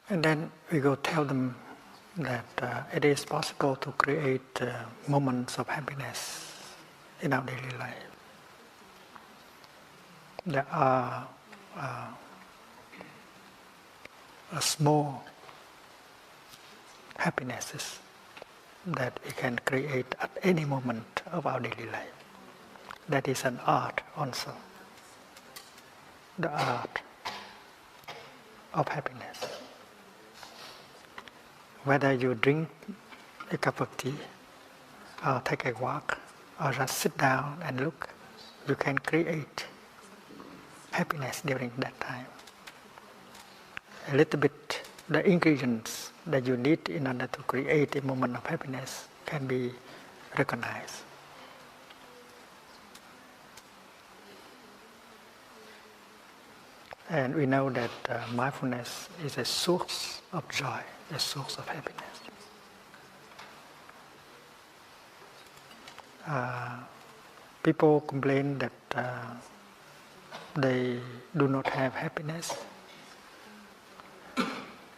And then we go tell them that it is possible to create moments of happiness in our daily life. There are small happinesses that we can create at any moment of our daily life. That is an art also. The art of happiness. Whether you drink a cup of tea, or take a walk, or just sit down and look, you can create happiness during that time. A little bit, the ingredients that you need in order to create a moment of happiness can be recognized. And we know that mindfulness is a source of joy, a source of happiness. People complain that they do not have happiness,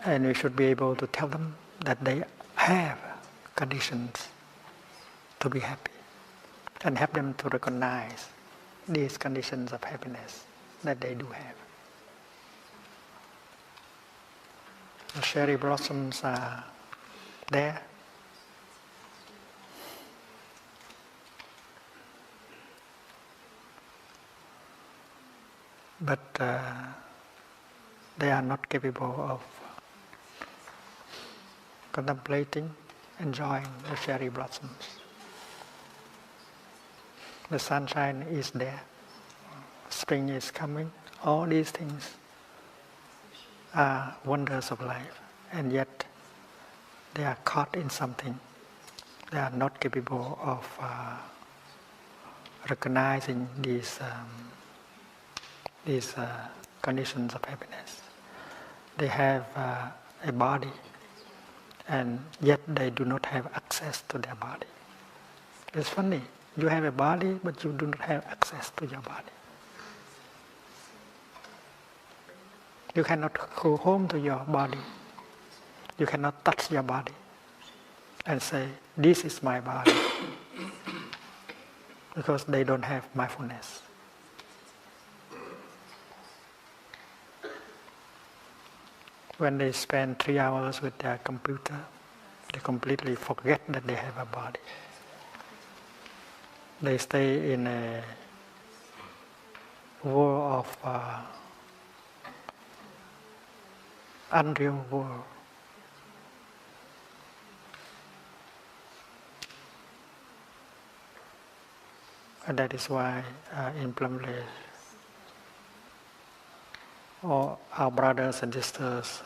and we should be able to tell them that they have conditions to be happy, and help them to recognize these conditions of happiness that they do have. The cherry blossoms are there. But they are not capable of contemplating, enjoying the cherry blossoms. The sunshine is there. Spring is coming. All these things are wonders of life, and yet they are caught in something. They are not capable of recognizing these conditions of happiness. They have a body, and yet they do not have access to their body. It's funny, you have a body, but you do not have access to your body. You cannot go home to your body. You cannot touch your body and say, this is my body, because they don't have mindfulness. When they spend 3 hours with their computer, they completely forget that they have a body. They stay in a world of unreal world. And that is why in Plum Village, all our brothers and sisters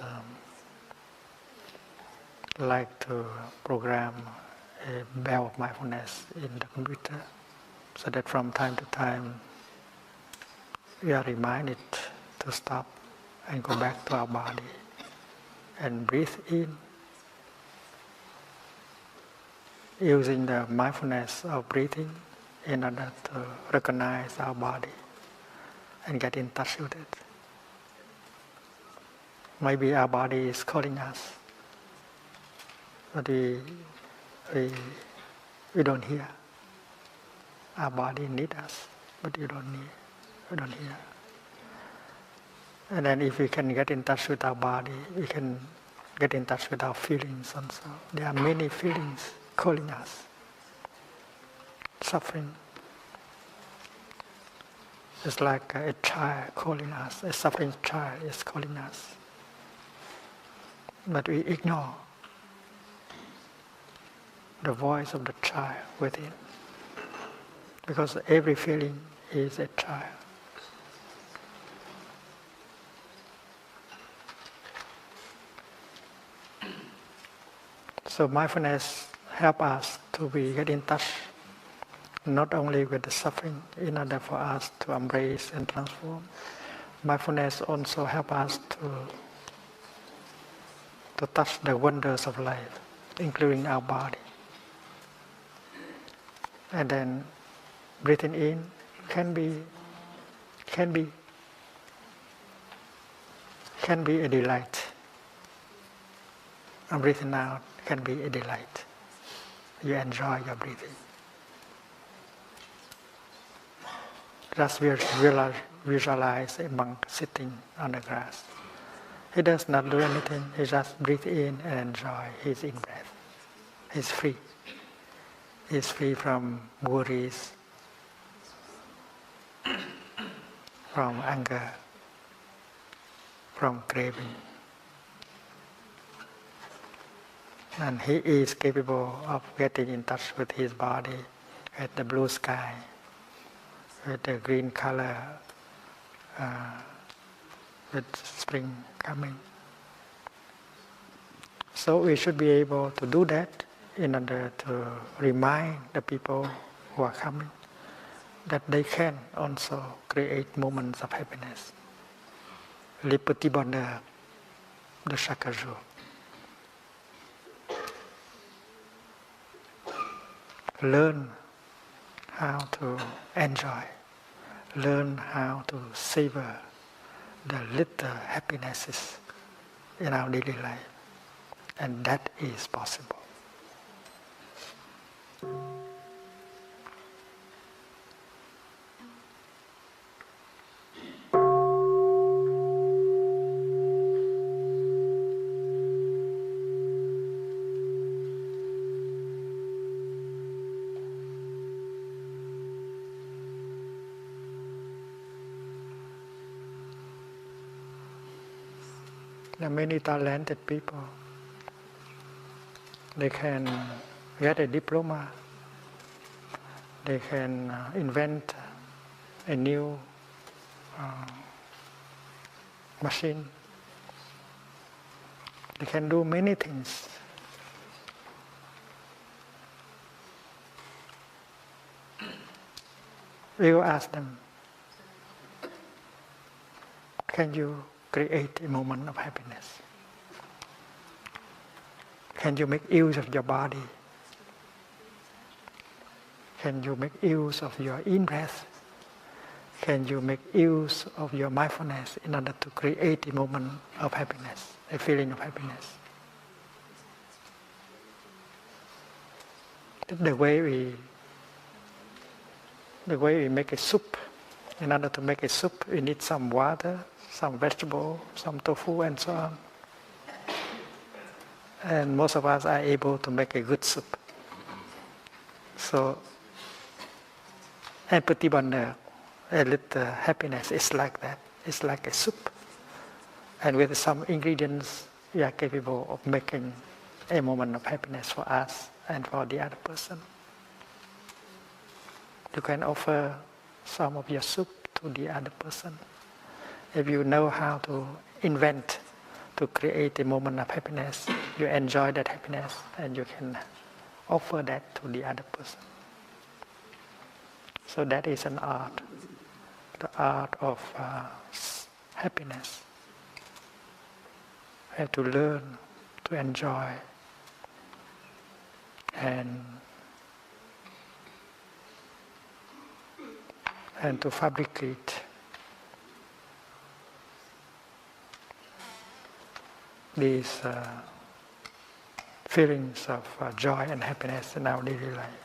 like to program a bell of mindfulness in the computer, so that from time to time we are reminded to stop and go back to our body and breathe in, using the mindfulness of breathing in order to recognize our body and get in touch with it. Maybe our body is calling us, but we don't hear. Our body needs us, but we don't hear. And then if we can get in touch with our body, we can get in touch with our feelings also. There are many feelings calling us. Suffering. It's like a child calling us, a suffering child is calling us. But we ignore the voice of the child within, because every feeling is a child. So mindfulness helps us to get in touch not only with the suffering in order for us to embrace and transform. Mindfulness also helps us to touch the wonders of life, including our body. And then breathing in can be a delight. And breathing out can be a delight. You enjoy your breathing. Just visualize a monk sitting on the grass. He does not do anything, he just breathes in and enjoy his in-breath. He's free. He's free from worries, from anger, from craving. And he is capable of getting in touch with his body, with the blue sky, with the green color, with spring coming. So we should be able to do that in order to remind the people who are coming that they can also create moments of happiness. Les petits bonheurs de chaque jour. Learn how to enjoy, learn how to savor the little happinesses in our daily life, and that is possible. There are many talented people. They can get a diploma. They can invent a new machine. They can do many things. We will ask them, can you create a moment of happiness? Can you make use of your body? Can you make use of your in-breath? Can you make use of your mindfulness in order to create a moment of happiness, a feeling of happiness? The way we make a soup. In order to make a soup, we need some water, some vegetable, some tofu, and so on. And most of us are able to make a good soup. So, and petit bonheur, a little happiness is like that. It's like a soup. And with some ingredients, we are capable of making a moment of happiness for us and for the other person. You can offer some of your soup to the other person. If you know how to invent, to create a moment of happiness, you enjoy that happiness and you can offer that to the other person. So that is an art, the art of happiness. We have to learn to enjoy and to fabricate these feelings of joy and happiness in our daily life.